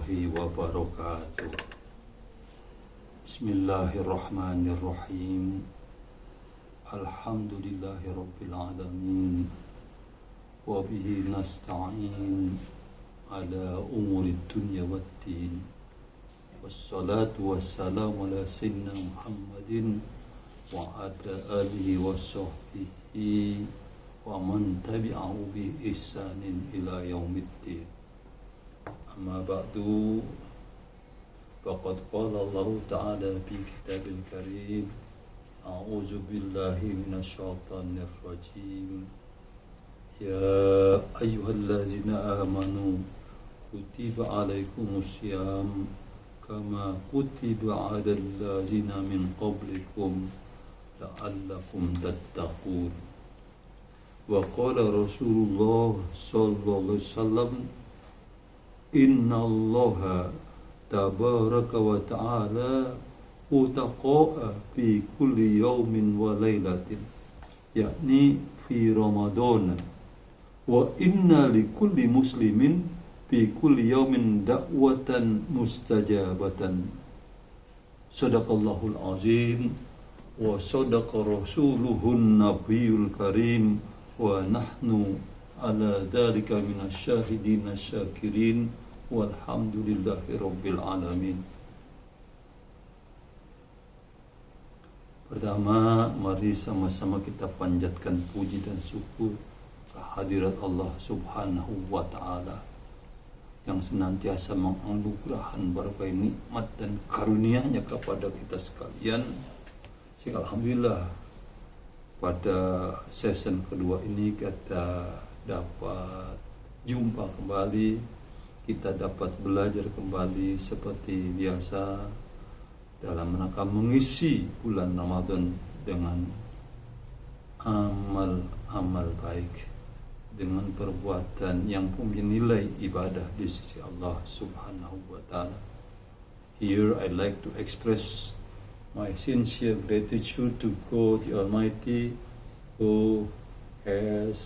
warahmatullahi wabarakatuh. Bismillahirrahmanirrahim. Alhamdulillahi rabbil alamin. Wabihi nasta'in ala umurid dunya waddin. Wassalatu wassalamu ala sayyidina Muhammadin wa ala alihi wa sahbihi wa man tabi'ahu bi ihsanin ila yaumiddin. Amma ba'du, faqad qala Allah ta'ala fi kitabil karim, a'udzu billahi minasy syaithanir rajim. Ya ayyuhallazina amanu kutiba alaikumus syiyam kama kutiba 'alal ladzina min qablikum la'allakum tattaqun. Wa qala Rasulullah sallallahu alaihi wasallam, Inna Allaha tabaraka wa ta'ala utaqa'a fi kulli yawmin wa laylatin, yakni fi Ramadan, wa inna li kulli muslimin fi kulli yawmin da'watan mustajabatan. Sadaqallahul azim wa sadaqa rasuluhun nabiyul karim wa nahnu ala dhalika minasyahidin asyakirin walhamdulillahi rabbil alamin. Pertama, mari sama-sama kita panjatkan puji dan syukur kehadirat Allah subhanahu wa ta'ala yang senantiasa menganugerahkan berbagai nikmat dan karunia-Nya kepada kita sekalian. Sehingga alhamdulillah pada session kedua ini kita dapat jumpa kembali, kita dapat belajar kembali seperti biasa dalam rangka mengisi bulan Ramadan dengan amal-amal baik, dengan perbuatan yang punya nilai ibadah di sisi Allah subhanahu wa ta'ala. Here I'd like to express my sincere gratitude to God the Almighty, who has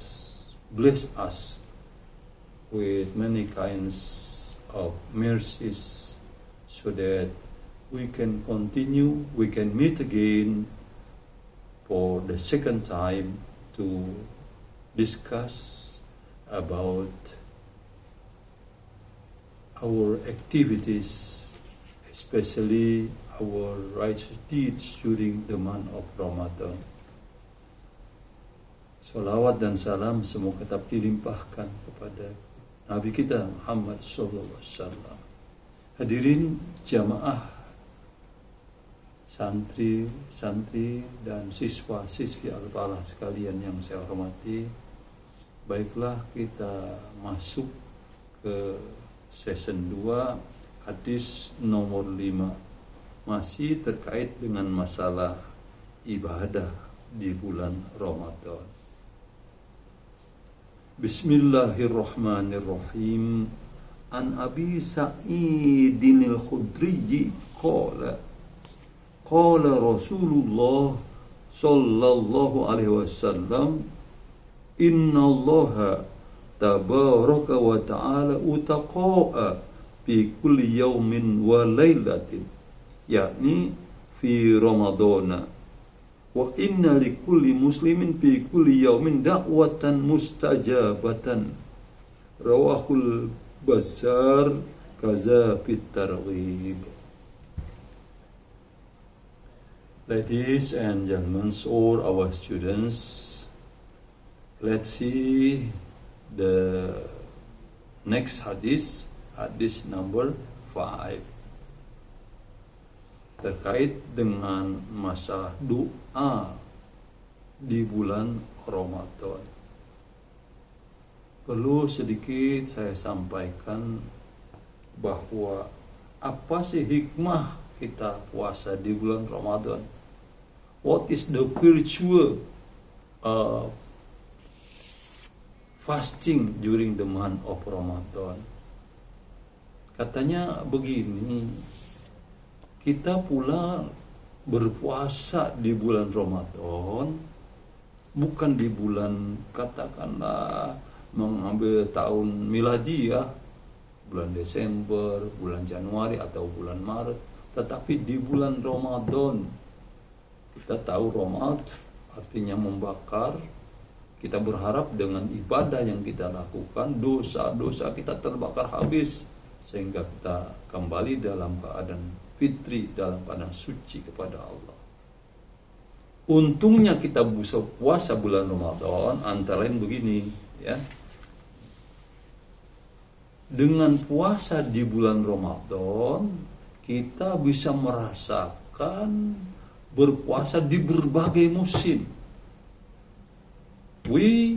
blessed us with many kinds of mercies so that we can continue, we can meet again for the second time to discuss about our activities, especially our righteous deeds during the month of Ramadan. Salawat dan salam semoga tetap dilimpahkan kepada Nabi kita Muhammad sallallahu alaihi wasallam. Hadirin jamaah, santri dan siswa-siswi al-falah sekalian yang saya hormati, baiklah kita masuk ke session 2, hadis nomor 5, masih terkait dengan masalah ibadah di bulan Ramadan. Bismillahirrahmanirrahim. An Abi Sa'idin al-Khudri qala Rasulullah sallallahu alaihi wasallam, Inna Allaha tabaraka wa ta'ala utaqa'a fi kulli yawmin wa laylatin, yakni fi Ramadana, wa inna li kulli muslimin fi kulli yawmin da'watan mustajabatan. Rawahul Bazzar kaza fit targhib. Ladies and gentlemen, all our students, let's see the next hadis, hadis number 5, terkait dengan masalah doa di bulan Ramadan. Perlu sedikit saya sampaikan bahwa apa sih hikmah kita puasa di bulan Ramadan? What is the virtue of fasting during the month of Ramadan? Katanya begini, kita pula berpuasa di bulan Ramadan bukan di bulan katakanlah mengambil tahun miladiah, bulan Desember, bulan Januari atau bulan Maret, tetapi di bulan Ramadan. Kita tahu Ramadan artinya membakar. Kita berharap dengan ibadah yang kita lakukan, dosa-dosa kita terbakar habis, sehingga kita kembali dalam keadaan fitri, dalam keadaan suci kepada Allah. Untungnya kita bisa puasa bulan Ramadan, antara lain begini, ya. Dengan puasa di bulan Ramadan, kita bisa merasakan berpuasa di berbagai musim. We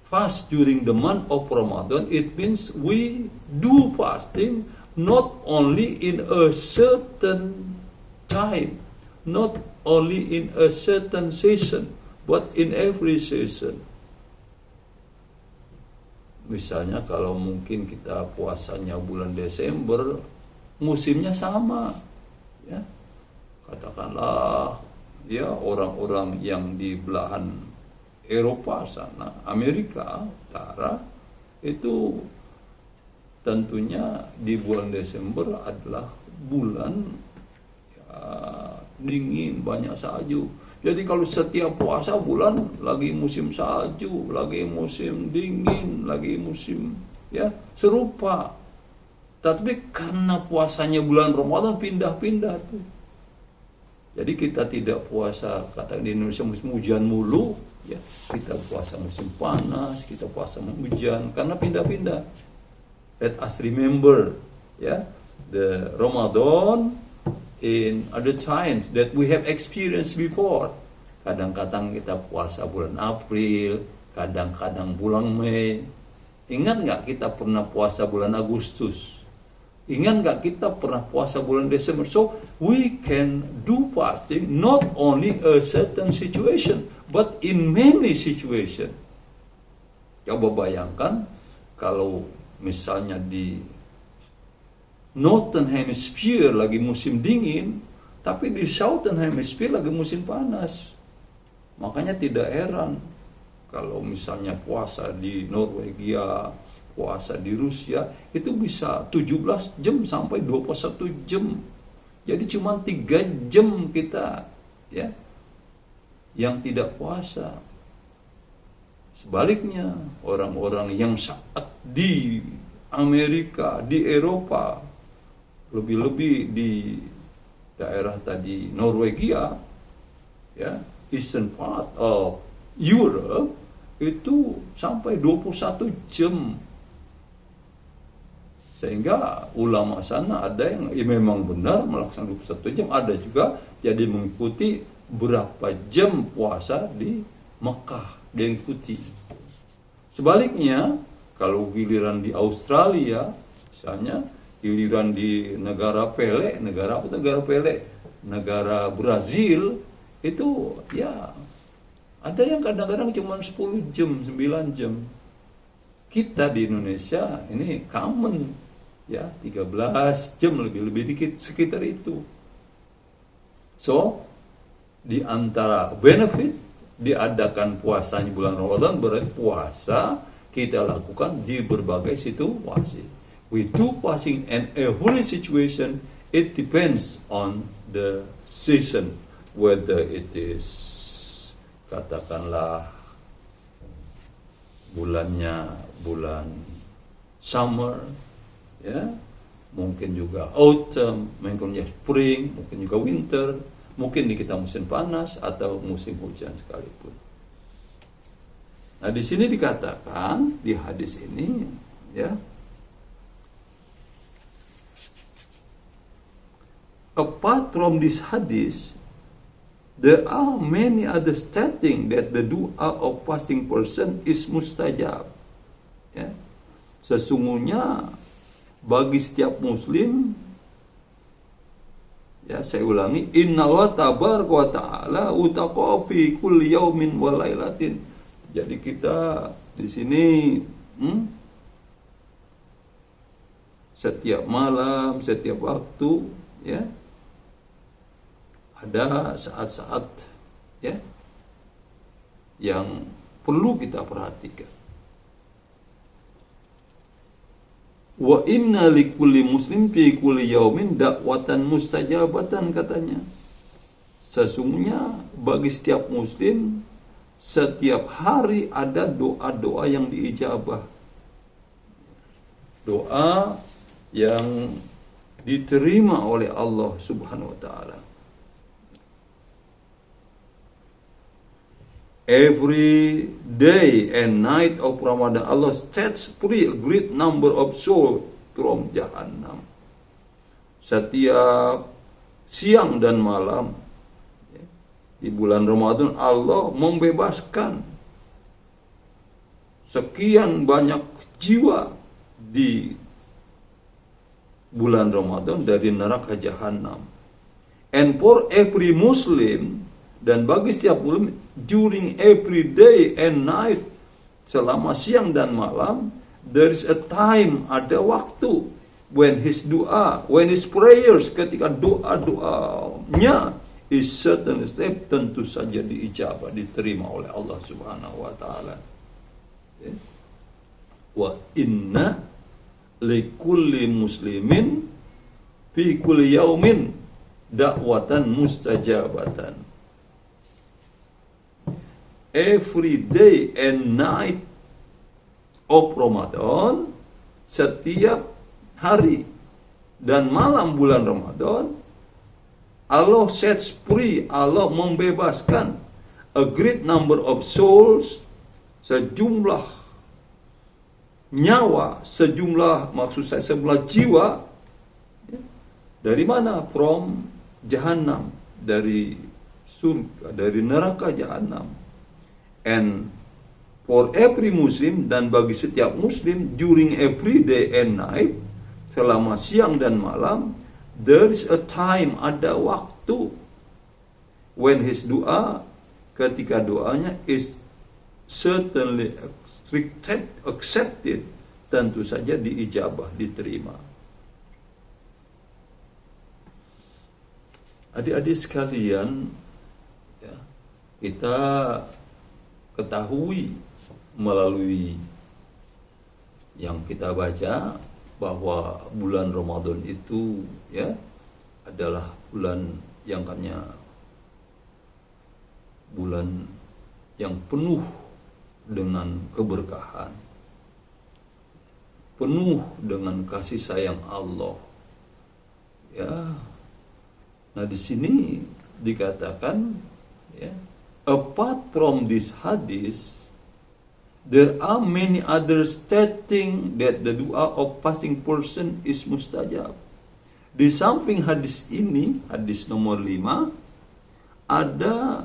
fast during the month of Ramadan, it means we do fasting not only in a certain time, not only in a certain season, but in every season. Misalnya kalau mungkin kita puasanya bulan Desember, musimnya sama, ya. Katakanlah, ya, orang-orang yang di belahan Eropa sana, Amerika Utara, itu tentunya di bulan Desember adalah bulan, ya, dingin, banyak salju. Jadi kalau setiap puasa bulan lagi musim salju, lagi musim dingin, lagi musim, ya, serupa. Tapi karena puasanya bulan Ramadan pindah-pindah tuh. Jadi kita tidak puasa, kata di Indonesia musim hujan mulu, ya. Kita puasa musim panas, kita puasa musim hujan, karena pindah-pindah. Let us remember, ya, the Ramadan in other times that we have experienced before. Kadang-kadang kita puasa bulan April, kadang-kadang bulan Mei. Ingat nggak kita pernah puasa bulan Agustus? Ingat nggak kita pernah puasa bulan Desember? So we can do fasting not only a certain situation, but in many situation. Coba bayangkan kalau misalnya di Northern Hemisphere lagi musim dingin, tapi di Southern Hemisphere lagi musim panas. Makanya tidak heran kalau misalnya puasa di Norwegia, puasa di Rusia, itu bisa 17 jam sampai 21 jam. Jadi cuma 3 jam kita, ya, yang tidak puasa. Sebaliknya, orang-orang yang saat di Amerika, di Eropa, lebih-lebih di daerah tadi Norwegia, ya, eastern part of Europe, itu sampai 21 jam. Sehingga ulama sana ada yang memang benar melaksanakan 21 jam, ada juga jadi mengikuti berapa jam puasa di Mekah, dia ikuti. Sebaliknya, kalau giliran di Australia, misalnya, giliran di negara Pele, negara Brazil, itu ya ada yang kadang-kadang cuma 10 jam, 9 jam. Kita di Indonesia ini common, ya, 13 jam, lebih dikit sekitar itu. So, di antara benefit diadakan puasanya bulan Ramadan, berarti puasa kita lakukan di berbagai situasi. We do fasting in every situation. It depends on the season, whether it is, katakanlah, bulannya bulan summer, ya, mungkin juga autumn, mungkin juga spring, mungkin juga winter, mungkin di kita musim panas atau musim hujan sekalipun. Nah, di sini dikatakan di hadis ini, ya, apart from this hadith, there are many other stating that the doa of fasting person is mustajab. Ya. Sesungguhnya bagi setiap muslim, ya, saya ulangi, innallaha tabaraka wa ta'ala utaqa fi kulli yaumin wa lailatin. Jadi kita di sini setiap malam, setiap waktu, ya, ada saat-saat, ya, yang perlu kita perhatikan. Wa inna likulli muslim fi kulli yaumin dakwatan mustajabatan, katanya. Sesungguhnya bagi setiap muslim setiap hari ada doa-doa yang diijabah. Doa yang diterima oleh Allah Subhanahu wa taala. Every day and night of Ramadan, Allah sets free a great number of souls from Jahannam. Setiap siang dan malam di bulan Ramadan, Allah membebaskan sekian banyak jiwa di bulan Ramadan dari neraka Jahannam. And for every Muslim, dan bagi setiap muslim, during every day and night, selama siang dan malam, there is a time, ada waktu, when his doa, when his prayers, ketika doa-doanya is certain step, tentu saja diijabah, diterima oleh Allah Subhanahu wa taala. Wa inna likulli muslimin fi kulli yaumin da'watan mustajabatan. Every day and night of Ramadan, setiap hari dan malam bulan Ramadan, Allah sets free, Allah membebaskan a great number of souls, sejumlah nyawa, sejumlah jiwa, dari mana? From Jahannam, dari surga, dari neraka Jahannam. And for every Muslim, dan bagi setiap Muslim, during every day and night, selama siang dan malam, there is a time, ada waktu, when his doa, ketika doanya is certainly accepted, tentu saja diijabah, diterima. Adik-adik sekalian, ya, kita ketahui melalui yang kita baca bahwa bulan Ramadan itu, ya, adalah bulan yang bulan yang penuh dengan keberkahan, penuh dengan kasih sayang Allah. Ya. Nah, di sini dikatakan, ya, apart from this hadis, there are many others stating that the dua of fasting person is mustajab. Di samping hadis ini, hadis nomor 5, ada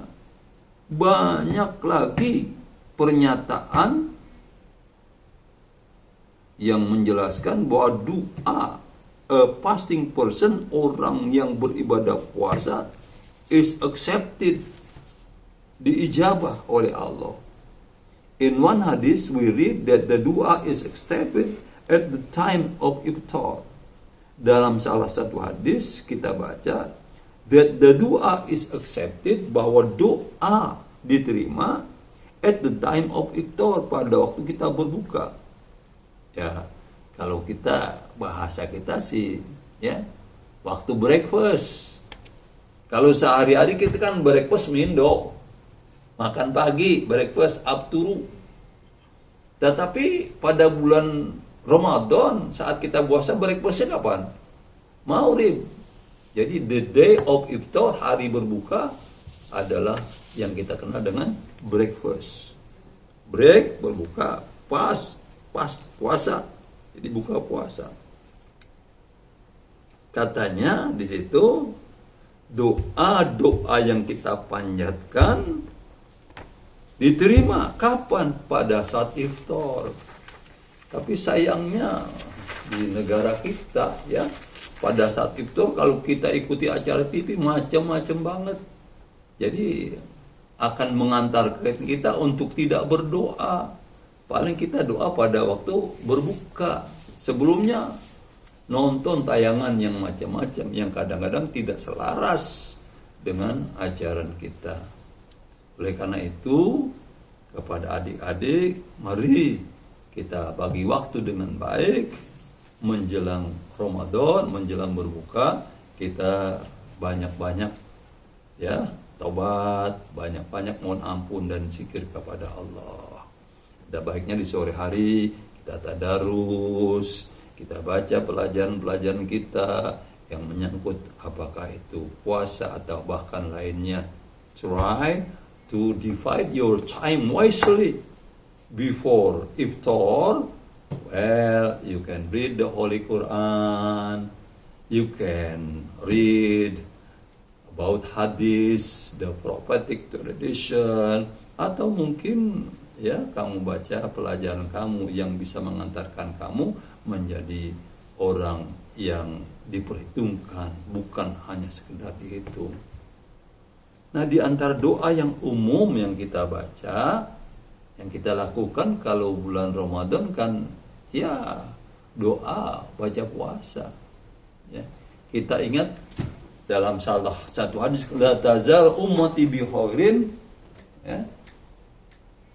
banyak lagi pernyataan yang menjelaskan bahwa doa a fasting person, orang yang beribadah puasa, is accepted, diijabah oleh Allah. In one hadis we read that the dua is accepted at the time of iftar. Dalam salah satu hadis kita baca that the dua is accepted, bahwa doa diterima at the time of iftar, pada waktu kita berbuka. Ya, kalau kita bahasa kita sih, ya, waktu breakfast. Kalau sehari-hari kita kan breakfast mindo, makan pagi, breakfast up-turu. Tetapi pada bulan Ramadan, saat kita puasa, breakfastnya kapan? Maghrib. Jadi the day of iftar, hari berbuka, adalah yang kita kenal dengan breakfast. Break, berbuka, pas puasa. Jadi buka puasa. Katanya di situ, doa-doa yang kita panjatkan diterima kapan? Pada saat iftar. Tapi sayangnya di negara kita, ya, pada saat iftar kalau kita ikuti acara TV macam-macam banget. Jadi akan mengantarkan kita untuk tidak berdoa. Paling kita doa pada waktu berbuka. Sebelumnya nonton tayangan yang macam-macam yang kadang-kadang tidak selaras dengan ajaran kita. Oleh karena itu, kepada adik-adik, mari kita bagi waktu dengan baik, menjelang Ramadan, menjelang berbuka, kita banyak-banyak ya taubat, banyak-banyak mohon ampun dan zikir kepada Allah. Dan baiknya di sore hari kita tadarus, kita baca pelajaran-pelajaran kita yang menyangkut apakah itu puasa atau bahkan lainnya. Try to divide your time wisely before iftar. Well, you can read the Holy Quran, you can read about hadis, the prophetic tradition, atau mungkin ya kamu baca pelajaran kamu yang bisa mengantarkan kamu menjadi orang yang diperhitungkan, bukan hanya sekedar dihitung. Nah, di antara doa yang umum yang kita baca, yang kita lakukan kalau bulan Ramadan kan ya doa baca puasa. Ya. Kita ingat dalam salah satu hadis, la tazal ummati bi khairin, ya.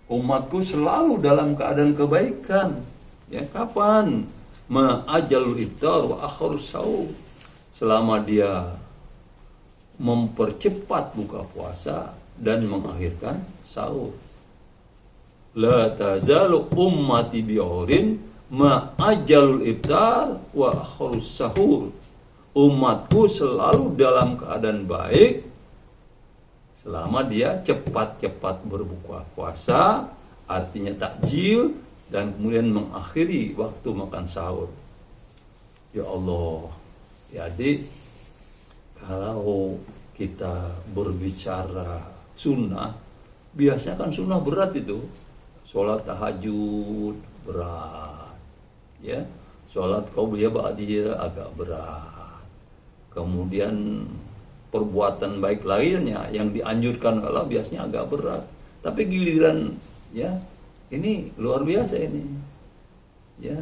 Umatku selalu dalam keadaan kebaikan. Ya, kapan? Ma'ajalul iftar wa akhirus sahur. Selama dia mempercepat buka puasa dan mengakhirkan sahur. La tazalu ummati bi khairin ma'ajalul iftar wa akhirus sahur. Umatku selalu dalam keadaan baik selama dia cepat-cepat berbuka puasa, artinya takjil, dan kemudian mengakhiri waktu makan sahur. Ya Allah, ya adik, kalau kita berbicara sunnah, biasanya kan sunnah berat itu. Sholat tahajud berat, ya. Sholat qabliyah ba'diyah agak berat. Kemudian perbuatan baik lainnya yang dianjurkan Allah biasanya agak berat. Tapi giliran ya ini luar biasa ini. Ya,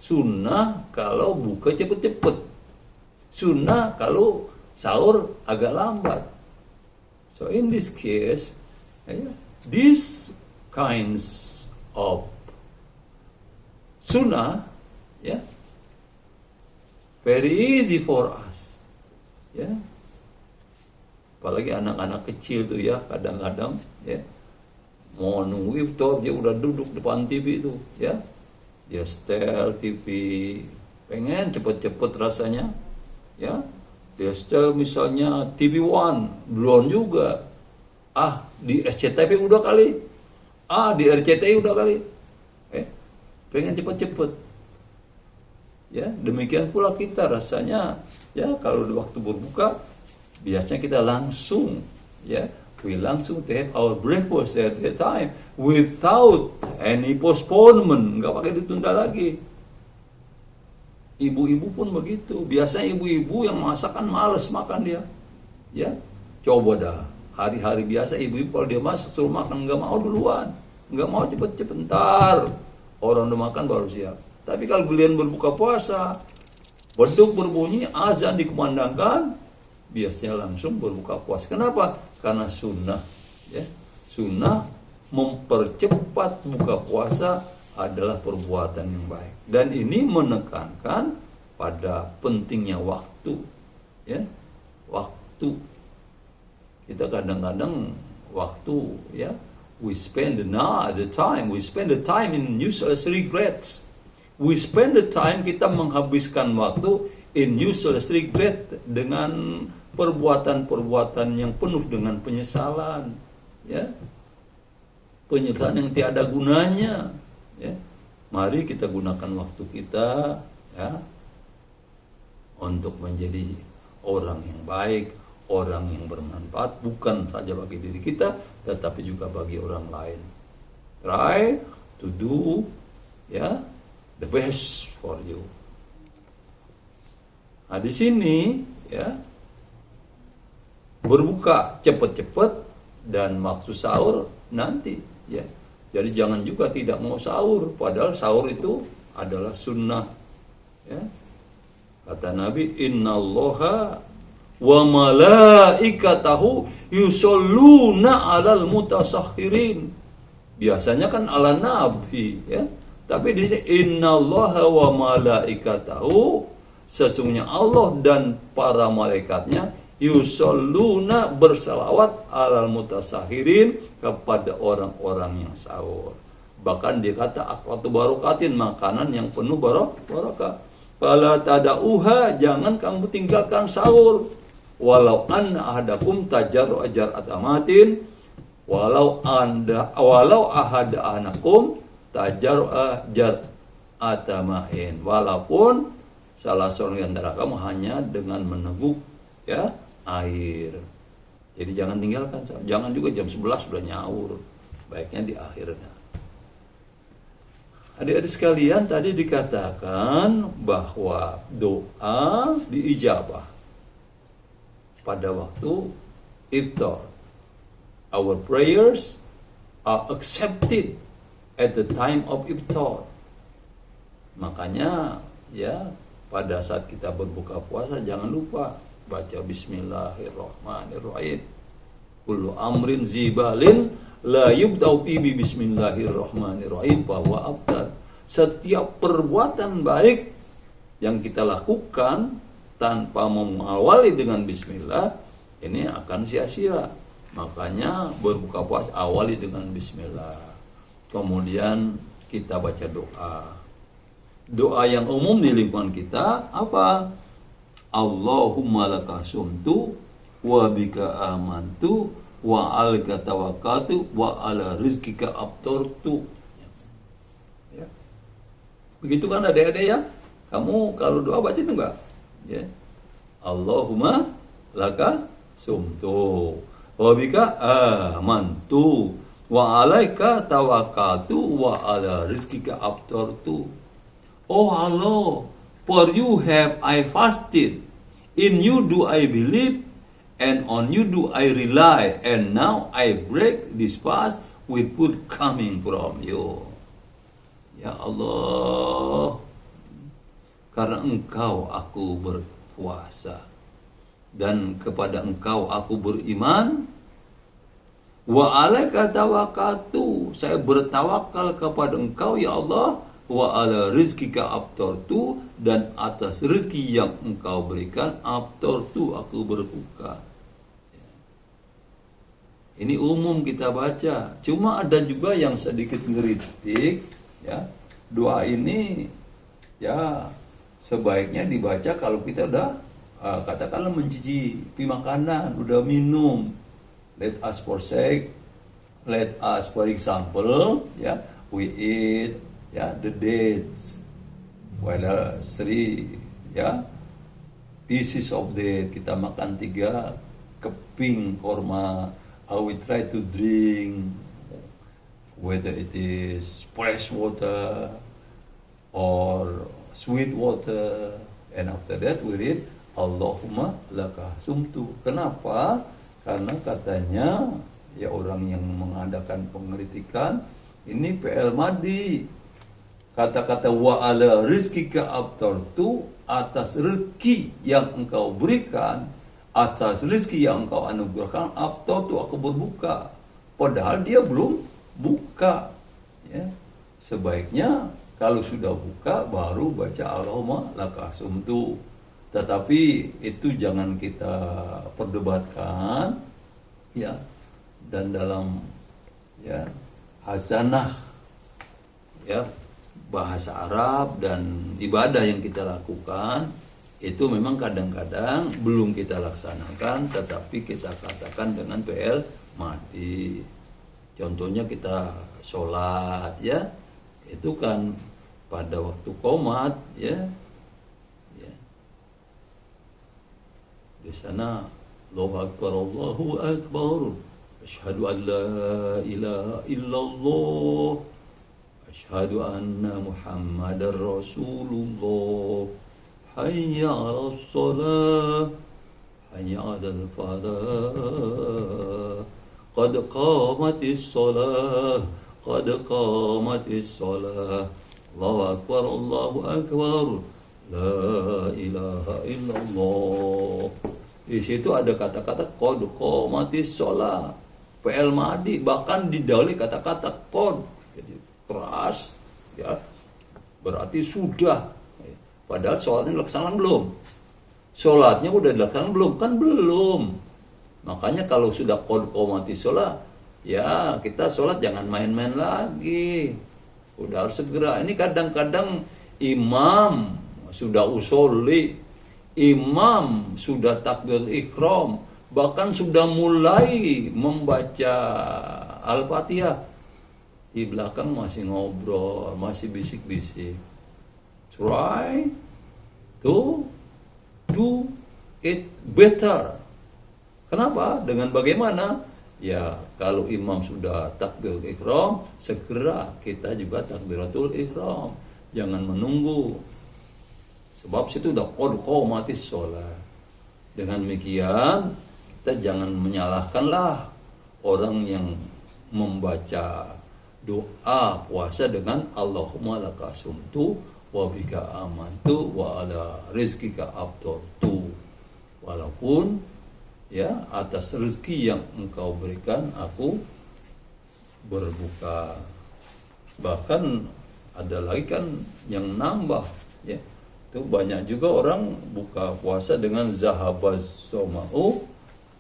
sunnah kalau buka cepet-cepet. Sunnah kalau sahur agak lambat. So in this case, these kinds of sunnah, very easy for us. Ya, apalagi anak-anak kecil tuh ya, kadang-kadang ya mau nunggu iftar dia udah duduk depan TV itu, ya dia setel TV, pengen cepet-cepet rasanya, ya dia setel misalnya TV One, belum juga, di SCTV udah kali, di RCTI udah kali, pengen cepet-cepet. Ya, demikian pula kita rasanya ya kalau di waktu berbuka biasanya kita langsung we langsung to have our breakfast at that time without any postponement, nggak pakai ditunda lagi. Ibu-ibu pun begitu, biasanya ibu-ibu yang masak kan males makan dia, ya coba dah hari-hari biasa ibu-ibu kalau dia masak suruh makan nggak mau duluan, nggak mau cepet-cepet, ntar orang udah makan baru siap. Tapi kalau kalian berbuka puasa, beduk berbunyi, azan dikumandangkan, biasanya langsung berbuka puasa. Kenapa? Karena sunnah, ya. Sunnah mempercepat buka puasa adalah perbuatan yang baik. Dan ini menekankan pada pentingnya waktu, ya. Waktu. Kita kadang-kadang waktu, ya. We spend the time in useless regrets. We spend the time, kita menghabiskan waktu in useless regret, dengan perbuatan-perbuatan yang penuh dengan penyesalan, ya, penyesalan yang tiada gunanya, ya. Mari kita gunakan waktu kita, ya, untuk menjadi orang yang baik, orang yang bermanfaat, bukan saja bagi diri kita, tetapi juga bagi orang lain. Try to do, ya, the best for you. Nah, di sini ya berbuka cepet-cepet dan waktu sahur nanti, ya. Jadi jangan juga tidak mau sahur, padahal sahur itu adalah sunnah, ya. Kata Nabi, innallaha wa malaikatahu yusholluna 'alal mutasakhirin. Biasanya kan ala nabi, ya. Tapi di sini innallaha wa malaikatahu, sesungguhnya Allah dan para malaikatnya yusalluna bersalawat alal mutasahirin, kepada orang-orang yang sahur. Bahkan dia kata aklatu barokatin, makanan yang penuh barokah. Fala tada'uha, jangan kamu tinggalkan sahur. Walau anna ahadakum tajarru ajar atamatin, walau ahada anakum tajarru ajar atamain, walaupun salah seorang di antara kamu hanya dengan meneguk ya air. Jadi jangan tinggalkan, jangan juga jam 11 sudah nyaur, baiknya di akhirnya. Adik-adik sekalian, tadi dikatakan bahwa doa diijabah pada waktu iftar. Our prayers are accepted at the time of iftar. Makanya ya pada saat kita berbuka puasa jangan lupa baca bismillahirrahmanirrahim. Kullu amrin zibalin la yubda'u bi bismillahirrahmanirrahim bahwa abdal. Setiap perbuatan baik yang kita lakukan tanpa mengawali dengan bismillah, ini akan sia-sia. Makanya berbuka puasa awali dengan bismillah. Kemudian kita baca doa. Doa yang umum di lingkungan kita apa? Allahumma laka sumtu wa bika amantu wa alika tawakkaltu wa ala rizkika aftartu. Ya. Begitu kan adik-adik ya? Kamu kalau doa baca itu enggak? Ya. Allahumma laka sumtu wa bika amantu wa alaika tawakkaltu wa ala rizkika aftartu. Oh Allah, for you have I fasted. In you do I believe, and on you do I rely, and now I break this fast with food coming from you. Ya Allah, karena Engkau aku berpuasa, dan kepada Engkau aku beriman. Wa alaika tawakkaltu, saya bertawakal kepada Engkau ya Allah. Wa ala rizkika aftartu, dan atas rezeki yang Engkau berikan aftartu, aku berbuka. Ini umum kita baca. Cuma ada juga yang sedikit ngeritik ya. Doa ini ya sebaiknya dibaca kalau kita udah katakanlah mencicipi makanan, udah minum. Let us forsake, let us for example ya, we eat ya the dates, whether 3 ya pieces of date, kita makan 3 keping korma. We try to drink whether it is fresh water or sweet water, and after that we read Allahumma laka sumtu. Kenapa? Karena katanya ya orang yang mengadakan pengkritikan ini PL Madi. Kata-kata wa ala rizkika aftartu, atas rezeki yang Engkau berikan, atas rezeki yang Engkau anugerahkan, aftartu, aku berbuka. Padahal dia belum buka. Ya. Sebaiknya kalau sudah buka baru baca Allahumma laka sumtu. Tetapi itu jangan kita perdebatkan ya. Dan dalam ya hasanah ya bahasa Arab dan ibadah yang kita lakukan itu memang kadang-kadang belum kita laksanakan, tetapi kita katakan dengan PL Madi. Contohnya kita sholat ya, itu kan pada waktu qomat ya, di sana Allahu Akbar, Allahu Akbar, asyhadu an la ilaha illallah, asyhadu anna Muhammadar Rasulullah, hayya 'alas shalah, hayya 'alal falah, qad qamatis shalah, qad qamatis shalah, Allahu Akbar, Allahu Akbar, la ilaha illallah. Di situ ada kata-kata qad qamatis shalah, PL Madi, bahkan didahului kata-kata qad, jadi keras ya, berarti sudah. Padahal sholatnya dilaksanakan belum. Sholatnya udah dilaksanakan belum? Kan belum. Makanya kalau sudah qad qamati sholat, ya kita sholat jangan main-main lagi. Udah harus segera. Ini kadang-kadang imam sudah usolli, imam sudah takbir ihram, bahkan sudah mulai membaca Al-Fatihah. Di belakang masih ngobrol, masih bisik-bisik. Try to do it better. Kenapa? Dengan bagaimana? Ya, kalau imam sudah takbir ihram, segera kita juga takbiratul ihram. Jangan menunggu. Sebab situ udah qad qamatis shalah. Dengan demikian, kita jangan menyalahkanlah orang yang membaca doa puasa dengan Allahumma laka sumtu wa bika amantu wa ala rizkika aftartu. Walaupun ya atas rezeki yang engkau berikan aku berbuka. Bahkan ada lagi kan yang nambah ya. Itu banyak juga orang buka puasa dengan zahabaz soma'u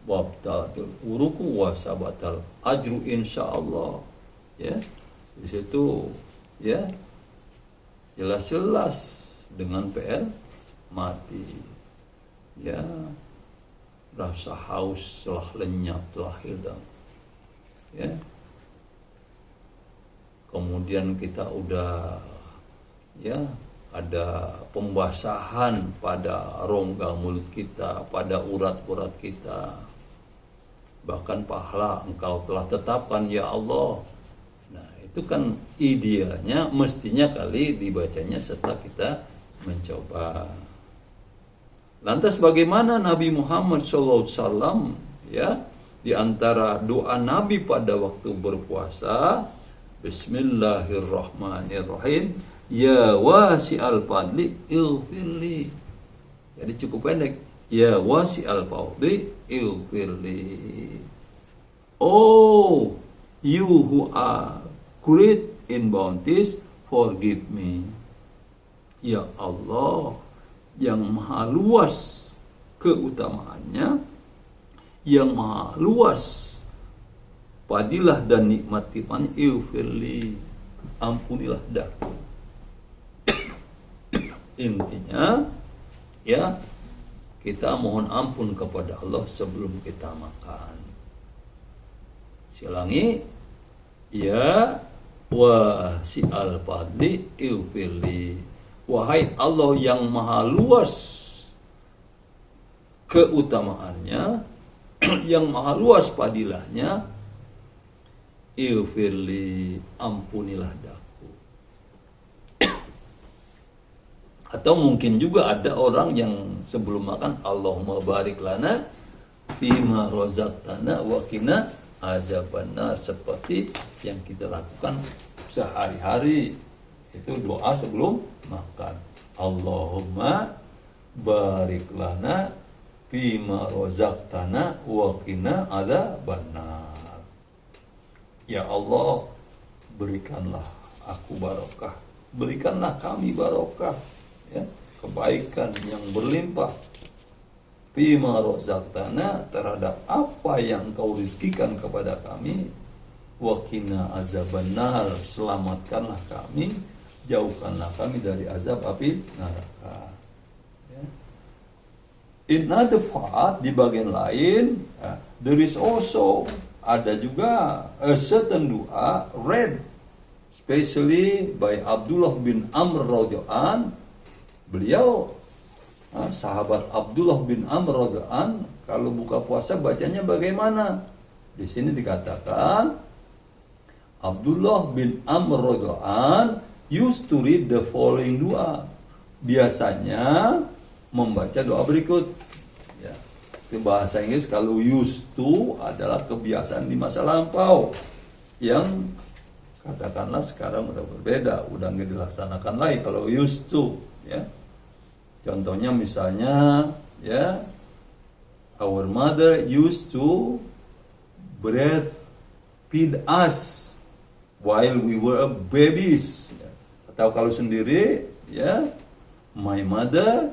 wabtatul uruku wasabatal ajru insyaallah. Ya. Di situ ya jelas-jelas dengan PL mati. Ya. Rasa haus telah lenyap, telah hilang. Ya. Kemudian kita udah ya ada pembasahan pada rongga mulut kita, pada urat-urat kita. Bahkan pahala engkau telah tetapkan ya Allah. Nah, itu kan idealnya mestinya kali dibacanya setelah kita mencoba. Lantas bagaimana Nabi Muhammad SAW ya di antara doa Nabi pada waktu berpuasa, Bismillahirrahmanirrahim, ya wasi'al fadli ighfirli. Jadi cukup pendek, ya wasi'al fadli ighfirli. Oh, you who are great in bounties, forgive me. Ya Allah, yang maha luas keutamaannya, yang maha luas fadilah dan nikmat-nikmatnya, ighfirli, ampunilah daku. Intinya ya kita mohon ampun kepada Allah sebelum kita makan. Silangi, ya wasi'al fadli ighfirli. Wahai Allah yang maha luas keutamaannya, yang maha luas fadilahnya, ighfirli, ampunilah daku. Atau mungkin juga ada orang yang sebelum makan, Allahumma barik lana fima razaqtana wa qina azabannar, seperti yang kita lakukan sehari-hari. Itu doa sebelum makan. Allahumma barik lana fima razaqtana wa qina adzabannar. Ya Allah, berikanlah aku barokah, berikanlah kami barokah, ya, kebaikan yang berlimpah. Fima razaqtana, terhadap apa yang Kau rizkikan kepada kami. Wa qina azabannar, selamatkanlah kami, jauhkanlah kami dari azab api neraka. Ya. In other part, di bagian lain, there is also, ada juga a certain doa read especially by Abdullah bin Amr radhiyallahu an. Beliau sahabat Abdullah bin Amr radhiyallahu an, kalau buka puasa bacanya bagaimana? Di sini dikatakan Abdullah bin Amr radhiyallahu an used to read the following doa. Biasanya membaca doa berikut. Ya. Ke bahasa Inggris kalau used to adalah kebiasaan di masa lampau yang katakanlah sekarang udah berbeda, udah nggak dilaksanakan lagi kalau used to. Ya. Contohnya misalnya, ya, our mother used to breastfeed us while we were babies. Atau kalau sendiri, ya, my mother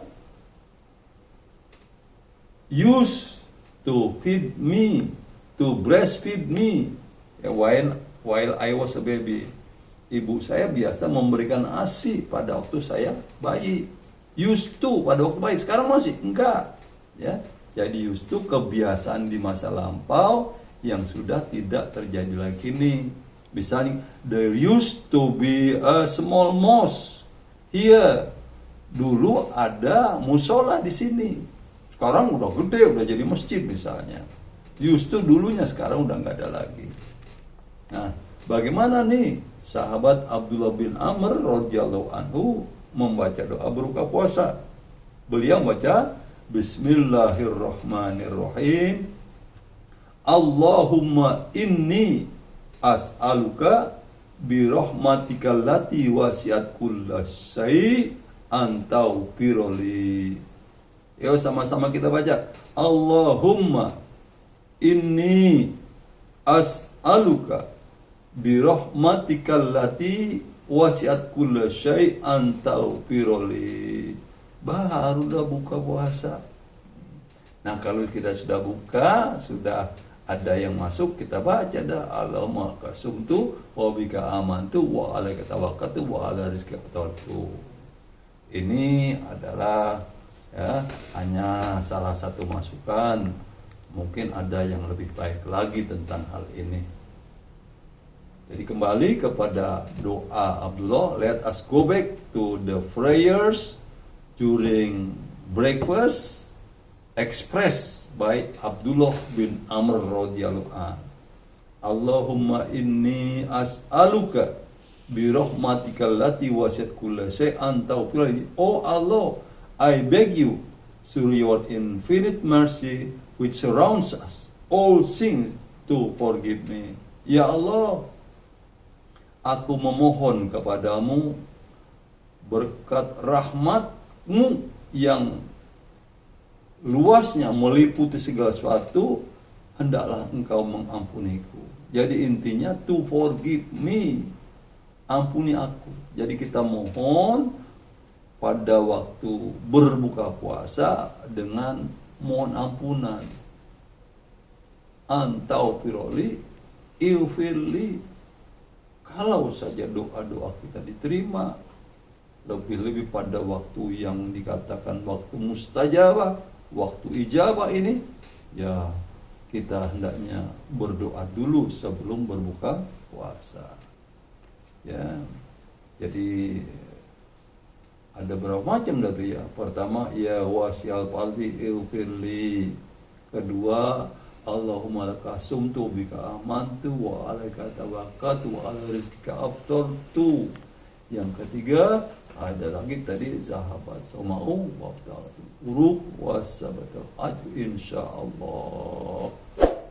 used to feed me, to breastfeed me, ya, while I was a baby. Ibu saya biasa memberikan ASI pada waktu saya bayi. Used to pada waktu bayi, sekarang masih enggak, ya. Jadi used to kebiasaan di masa lampau yang sudah tidak terjadi lagi nih. Misalnya, there used to be a small mosque here. Dulu ada musola di sini. Sekarang udah gede, udah jadi masjid misalnya. Used to dulunya, sekarang udah nggak ada lagi. Nah, bagaimana nih sahabat Abdullah bin Amr radhiyallahu anhu membaca doa berbuka puasa? Beliau baca Bismillahirrahmanirrahim. Allahumma inni as'aluka birahmatikal lati wasi'at kulla syai' antau piroli. Yuk sama-sama kita baca. Allahumma inni as'aluka birahmatikal lati wasi'at kulla syai' antau piroli. Baru udah buka puasa. Nah, kalau kita sudah buka, sudah ada yang masuk, kita baca dah Allahumma kasumtu wa bika amantu wa alaika tawakkaltu wa ala rizqika tawakkaltu. Ini adalah, ya, hanya salah satu masukan. Mungkin ada yang lebih baik lagi tentang hal ini. Jadi kembali kepada doa Abdullah, let us go back to the prayers during breakfast expressed by Abdullah bin Amr radhiyallahu an. Allahumma inni as'aluka bi rahmatikal lati wasi'at kulla syai'an taghfirli. Oh Allah, I beg you through your infinite mercy which surrounds us all things to forgive me. Ya Allah, aku memohon kepadamu berkat rahmat-Mu yang luasnya meliputi segala sesuatu, hendaklah Engkau mengampuniku. Jadi intinya to forgive me, ampuni aku. Jadi kita mohon pada waktu berbuka puasa dengan mohon ampunan. Antau firoli, iufirli. Kalau saja doa-doa kita diterima, lebih-lebih pada waktu yang dikatakan waktu mustajabah, waktu ijabah ini, ya kita hendaknya berdoa dulu sebelum berbuka puasa. Ya, jadi ada berapa macam dah tu ya. Pertama, ya wasial paldi ighfirli. Kedua, Allahumma laka sumtu bika amantu wa alaika tawakkaltu wa ala rizqika aftartu. Yang ketiga, ada lagi tadi zahabat soma'u wa abdalatul uruk wa sabatul ajr insyaallah.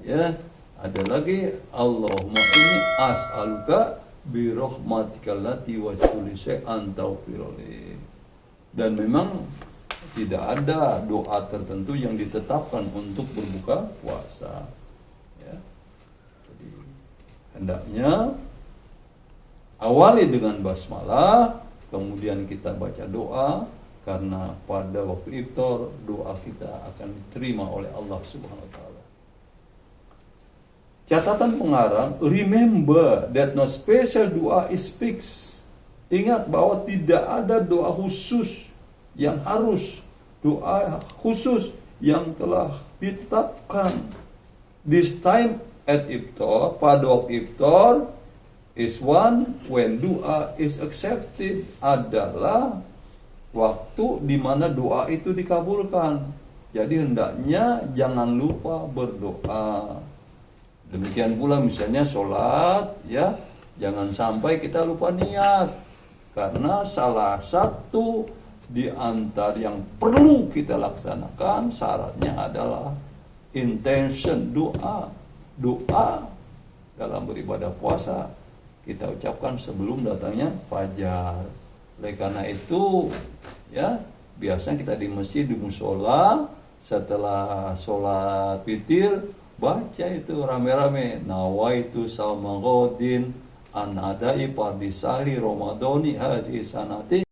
Ya, ada lagi Allahumma inni as'aluka bi rahmatikal lati wasuli syai'an tawfirli. Dan memang tidak ada doa tertentu yang ditetapkan untuk berbuka puasa. Ya. Jadi hendaknya awali dengan basmalah, kemudian kita baca doa, karena pada waktu iftar doa kita akan diterima oleh Allah Subhanahu wa taala. Catatan pengarang, remember that no special doa is fixed. Ingat bahwa tidak ada doa khusus yang harus, doa khusus yang telah ditetapkan. This time at iftar, pada waktu iftar, is one when doa is accepted, adalah waktu di mana doa itu dikabulkan. Jadi hendaknya jangan lupa berdoa. Demikian pula misalnya sholat, ya, jangan sampai kita lupa niat. Karena salah satu di antara yang perlu kita laksanakan syaratnya adalah intention, doa. Doa dalam beribadah puasa kita ucapkan sebelum datangnya fajar. Oleh karena itu, ya, biasanya kita di masjid, di musola, setelah sholat witir, baca itu rame-rame, nawaitu salma ghodin an adai fardhi sahri Ramadhani hazihi sanati